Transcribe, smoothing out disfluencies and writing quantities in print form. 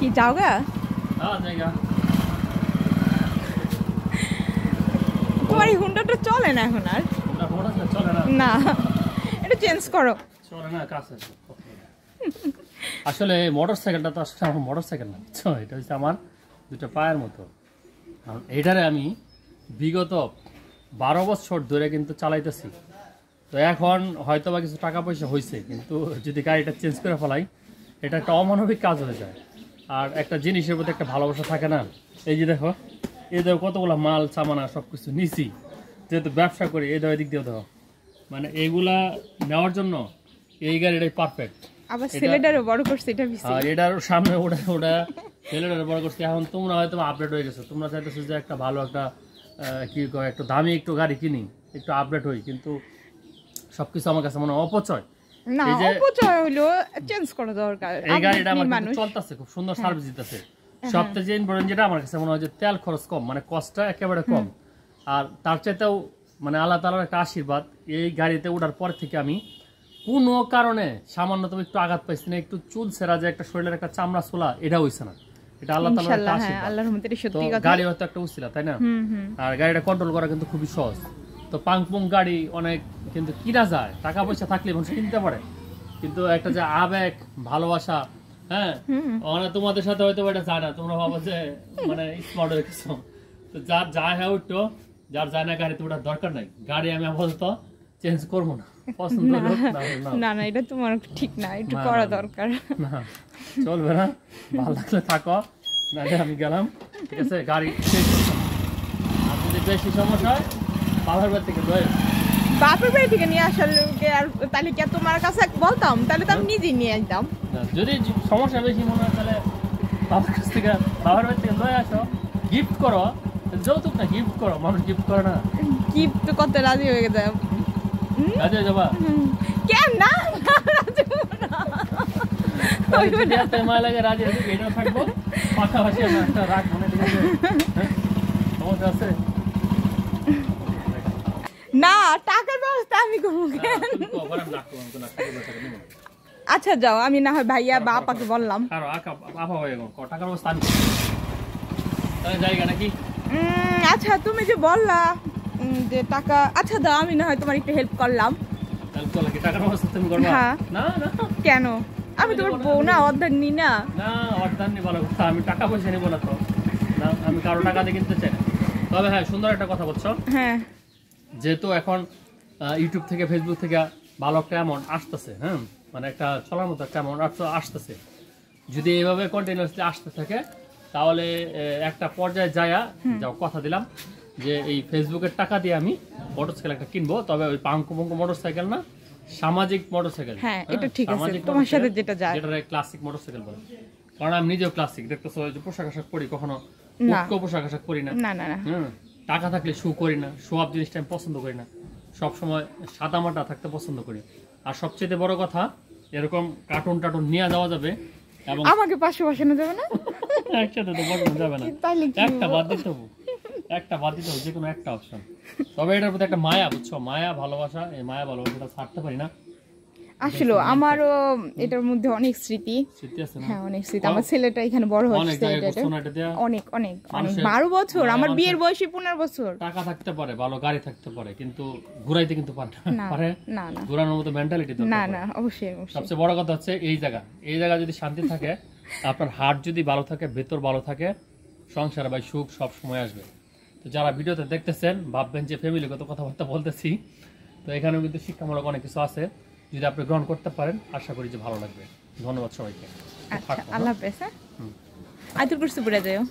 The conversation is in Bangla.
কি যাও গা? তোমার এই হুন্ডাটা চলে না এখন আর? না, এটা চেঞ্জ করো। আসলে মোটরসাইকেলটা তো আসলে আমার মোটরসাইকেল না, এটা হচ্ছে আমার দুটো পায়ের মতো। এটারে আমি বিগত 12 বছর ধরে কিন্তু চালাইতেছি। তো এখন হয়তো বা কিছু টাকা পয়সা হয়েছে, কিন্তু যদি গাড়িটা চেঞ্জ করে ফেলাই এটা একটা অমানবিক কাজ হয়ে যায়। আর একটা জিনিসের প্রতি একটা ভালোবাসা থাকে না। এই যে দেখো, এই দেখো কতগুলো মাল সামানা সব কিছু নিছি, যেহেতু ব্যবসা করি। এই দেখো, এদিক দিয়ে দেখো, মানে এইগুলা নেওয়ার জন্য এই গাড়িটাই পারফেক্ট। আবার সিলিন্ডারও বড় করছে, এটা বেশি। আর এটার সামনে ওটা সিলিন্ডার বড় করছে। এখন তোমরা হয়তো আপডেট হয়ে গেছো, তোমরা চাইতেছো যে একটা ভালো একটা কি কয় একটু দামি একটু গাড়ি কিনি, একটু আপডেট হই, কিন্তু সবকিছু আমার কাছে মনে হয় অপচয়। না, অপচয় হলো চেঞ্জ করা দরকার। এই গাড়িটা আমার কিন্তু চলতেছে, খুব সুন্দর সার্ভিস দিতেছে। সবথেকে যে ইম্পর্টেন্ট যেটা আমার কাছে মনে হয় যে তেল খরচ কম, মানে কস্টটা একেবারে কম। আর তার চাইতেও মানে আল্লাহ তাআলার একটা আশীর্বাদ, এই গাড়িতে ওঠার পর থেকে আমি কোনো কারণে সামান্যতম একটু আঘাত পাইছি না, একটু চুল ছেঁড়া, যে একটা শরীরের একটা চামড়া ছোলা, এটা হইছে না। এটা আল্লাহ তাআলার একটা আশীর্বাদ। আল্লাহর রহমতে সত্যি কথা। গাড়ি হয়তো একটা উছিলা, তাই না? আর গাড়িটা কন্ট্রোল করা কিন্তু খুবই সহজ। তো পাংপুং গাড়ি অনেক কিন্তু কিনা যায়, টাকা পয়সা থাকলে মানুষ কিনতে পারে, কিন্তু একটা যে আবেগ ভালোবাসা, হ্যাঁ, তোমাদের সাথে হয়তো এটা যায় না। তোমরা ভাবো যে মানে স্মার্ট হয়ে গেছো। তো যার যায় হ্যাঁ উঠতো, যার যায় না গাড়িতে ওঠার দরকার নাই। গাড়ি আমি আপাতত চেঞ্জ করবো না, পছন্দ না না, এটা তোমার ঠিক না, একটু করা দরকার। না, চলবে না, ভালো লাগলে থাকো, নাহলে আমি গেলাম। ঠিক আছে, গাড়ি আর যদি বেশি সমস্যা হয় বাবার বাড়ি থেকে লয়ে, বাপের বাড়ি থেকে নিয়ে আসার লোকে আর তাহলে কি তোমার কাছে বলতাম? তাহলে তো আমি নিজেই নিয়ে আসতাম। যদি সমস্যা বেশি মনে হয় তাহলে বাবার কাছ থেকে, বাবার বাড়ি থেকে লয়ে আসো, গিফট করো। যৌতুক না, গিফট করো, মানুষ গিফট করে না। গিফট করতে রাজি হয়ে গেছে। রাজি হয়ে যাবা? কেন না, রাজি হবো না। যদি এত মায়া লাগে রাজি হয়ে এটা থাকবো, পাশাপাশি আমি একটা রাখ মনে, ঠিক আছে? সমস্যা আছে না, টাকার ব্যবস্থা আমি করবো। আচ্ছা যাও, আমি না হয় ভাইয়া বা আপাকে বললাম। টাকার ব্যবস্থা আমি জায়গা নাকি? আচ্ছা, তুমি যে বললা যে টাকা, আচ্ছা দাও, আমি না হয় তোমার একটু হেল্প করলাম। টাকার ব্যবস্থা তুমি করবা? না না, কেন? আমি তোমার বউ না, অর্ধার নি না। না, অর্ধার নি ভালো কথা, আমি টাকা পয়সা নিবো না তো। না, আমি কারো টাকা দিয়ে কিনতে চাই না। তবে হ্যাঁ, সুন্দর একটা কথা বলছো। হ্যাঁ, যেহেতু এখন ইউটিউব থেকে, ফেসবুক থেকে ভালো একটা অ্যামাউন্ট আসতেছে, হ্যাঁ, মানে একটা চলার মতো একটা অ্যামাউন্ট আসতেছে। যদি এইভাবে কন্টিনিউয়াসলি আসতে থাকে তাহলে একটা পর্যায়ে যাও কথা দিলাম যে এই ফেসবুকের টাকা দিয়ে আমি মোটরসাইকেল একটা কিনবো। তবে ওই পাঙ্কু মোটরসাইকেল না, সামাজিক মোটরসাইকেল। হ্যাঁ, এটা ঠিক আছে, তোমার সাথে যেটা যায়, যেটা ক্লাসিক মোটরসাইকেল বলে। কারণ আমি নিজেও ক্লাসিক, দেখতেছো যে পোশাক আশাক পরি, কখনো পোশাক আশাক পরি না। না না না, টাকা থাকলে শু করি না, শো আপ জিনিসটা আমি পছন্দ করি না, সবসময় সাদা মাটা থাকতে পছন্দ করি। আর সবচেয়ে বড় কথা, এরকম কার্টুন টার্টুন নিয়ে যাওয়া যাবে, এবং আমাকে পাশে বসানো যাবে না, একসাথে তো বসানো যাবে না, একটা বাদ দিতে হবে, যে কোনো একটা অপশন। তবে এটার প্রতি একটা মায়া, বুঝছো, মায়া ভালোবাসা, এই মায়া ভালোবাসাটা ছাড়তে পারি না। আসলে আমারও এটার মধ্যে অনেক স্মৃতি আছে না? হ্যাঁ, অনেক স্মৃতি। আমার ছেলেটা এখানে বড় হচ্ছে, অনেক অনেক অনেক 12 বছর, আমার বিয়ের বয়সে 15 বছর। টাকা থাকতে পারে, ভালো গাড়ি থাকতে পারে, কিন্তু ঘুরাইতে কিন্তু পারে না, ঘুরানোর মতো মেন্টালিটি দরকার। না না, অবশ্যই। সবচেয়ে বড় কথা হচ্ছে এই জায়গা যদি শান্তি থাকে, আপনার হার্ট যদি ভালো থাকে, ভেতর ভালো থাকে, সংসার বা সুখ সব সময় আসবে। তো যারা ভিডিওতে দেখতেছেন ভাববেন যে ফ্যামিলিগত কথাবার্তা বলতেছি, তো এখানেও কিন্তু শিক্ষামূলক অনেক কিছু আছে, যদি আপনি গ্রহণ করতে পারেন আশা করি যে ভালো লাগবে। ধন্যবাদ সবাইকে। আচ্ছা, আল্লাহ হাফেজ। আয়াতুল কুরসি পড়ে যাও।